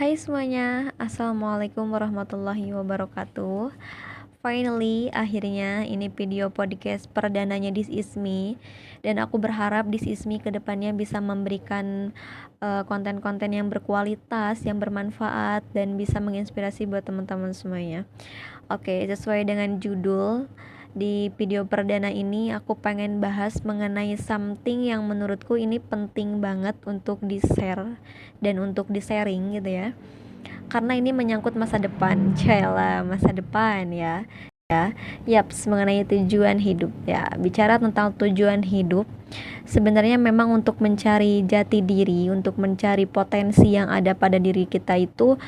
Hai semuanya, Assalamualaikum warahmatullahi wabarakatuh. Finally, akhirnya ini video podcast perdananya This Is Me. Dan aku berharap This Is Me kedepannya bisa memberikan konten-konten yang berkualitas, yang bermanfaat, dan bisa menginspirasi buat teman-teman semuanya. Oke, sesuai dengan judul, di video perdana ini aku pengen bahas mengenai something yang menurutku ini penting banget untuk di-share dan untuk di-sharing gitu ya. Karena ini menyangkut masa depan, Cela, masa depan ya. Yaps, mengenai tujuan hidup ya. Bicara tentang tujuan hidup, sebenarnya memang untuk mencari jati diri, untuk mencari potensi yang ada pada diri kita itu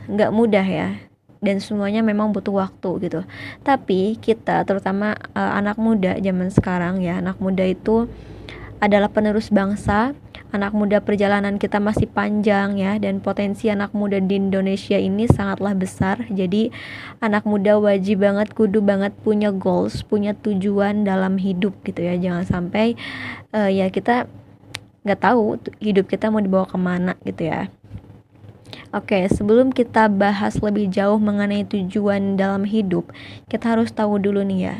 nggak mudah ya, dan semuanya memang butuh waktu gitu. Tapi kita terutama anak muda zaman sekarang ya, anak muda itu adalah penerus bangsa. Anak muda, perjalanan kita masih panjang ya, dan potensi anak muda di Indonesia ini sangatlah besar. Jadi anak muda wajib banget, kudu banget punya goals, punya tujuan dalam hidup gitu ya. Jangan sampai ya kita nggak tahu hidup kita mau dibawa kemana gitu ya. Oke, sebelum kita bahas lebih jauh mengenai tujuan dalam hidup, kita harus tahu dulu nih ya,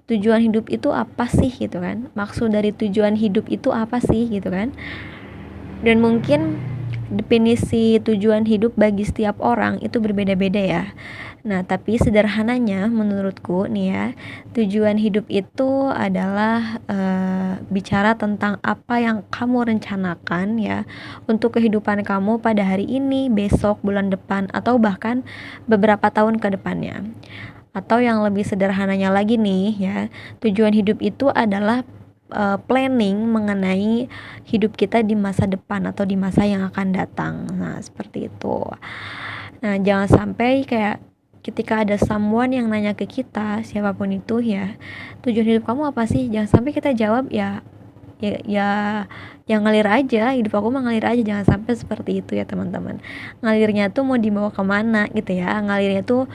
tujuan hidup itu apa sih gitu kan? Maksud dari tujuan hidup itu apa sih gitu kan? Dan mungkin definisi tujuan hidup bagi setiap orang itu berbeda-beda ya. Nah, tapi sederhananya menurutku nih ya, tujuan hidup itu adalah bicara tentang apa yang kamu rencanakan ya untuk kehidupan kamu pada hari ini, besok, bulan depan, atau bahkan beberapa tahun ke depannya. Atau yang lebih sederhananya lagi nih ya, tujuan hidup itu adalah planning mengenai hidup kita di masa depan atau di masa yang akan datang. Nah, seperti itu. Nah, jangan sampai kayak ketika ada someone yang nanya ke kita, siapapun itu ya, tujuan hidup kamu apa sih? Jangan sampai kita jawab yang ngalir aja, hidup aku mah ngalir aja. Jangan sampai seperti itu ya teman-teman. Ngalirnya tuh mau dibawa kemana gitu ya, ngalirnya tuh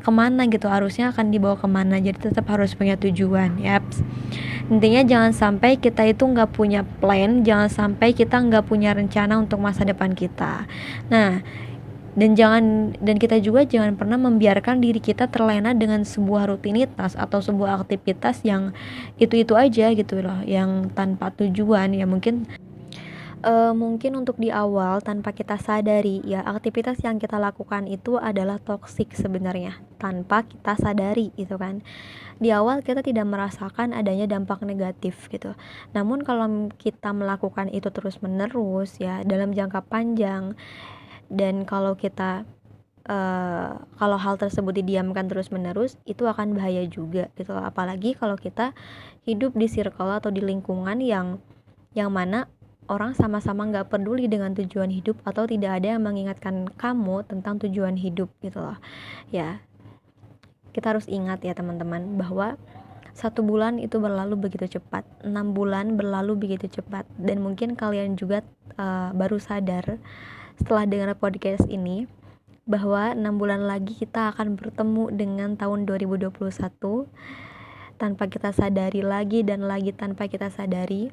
kemana gitu, harusnya akan dibawa kemana. Jadi tetap harus punya tujuan. Yaps. Intinya jangan sampai kita itu nggak punya plan, jangan sampai kita nggak punya rencana untuk masa depan kita. Nah, dan kita juga jangan pernah membiarkan diri kita terlena dengan sebuah rutinitas atau sebuah aktivitas yang itu aja gitu loh, yang tanpa tujuan ya. Mungkin untuk di awal tanpa kita sadari ya, aktivitas yang kita lakukan itu adalah toksik sebenarnya tanpa kita sadari gitu kan. Di awal kita tidak merasakan adanya dampak negatif gitu. Namun kalau kita melakukan itu terus menerus ya dalam jangka panjang, dan kalau hal tersebut didiamkan terus menerus, itu akan bahaya juga gitu. Apalagi kalau kita hidup di circle atau di lingkungan yang mana orang sama-sama nggak peduli dengan tujuan hidup atau tidak ada yang mengingatkan kamu tentang tujuan hidup gitu loh ya. Kita harus ingat ya teman-teman, bahwa 1 bulan itu berlalu begitu cepat, 6 bulan berlalu begitu cepat. Dan mungkin kalian juga baru sadar setelah dengar podcast ini bahwa 6 bulan lagi kita akan bertemu dengan tahun 2021. Tanpa kita sadari lagi dan lagi tanpa kita sadari,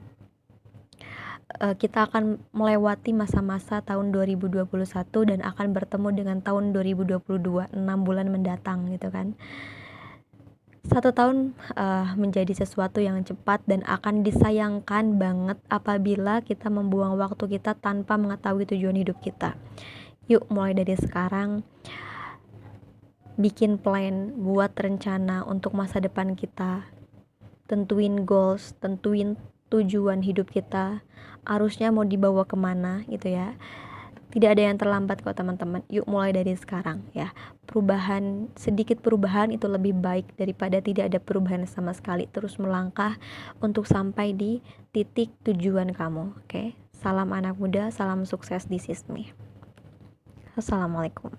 kita akan melewati masa-masa tahun 2021 dan akan bertemu dengan tahun 2022, 6 bulan mendatang gitu kan. 1 tahun menjadi sesuatu yang cepat dan akan disayangkan banget apabila kita membuang waktu kita tanpa mengetahui tujuan hidup kita. Yuk mulai dari sekarang bikin plan, buat rencana untuk masa depan kita. Tentuin goals, tentuin tujuan hidup kita, arusnya mau dibawa kemana gitu ya. Tidak ada yang terlambat kok teman-teman. Yuk mulai dari sekarang ya. Sedikit perubahan itu lebih baik daripada tidak ada perubahan sama sekali. Terus melangkah untuk sampai di titik tujuan kamu. Oke. Salam anak muda, salam sukses, This Is Me. Assalamualaikum.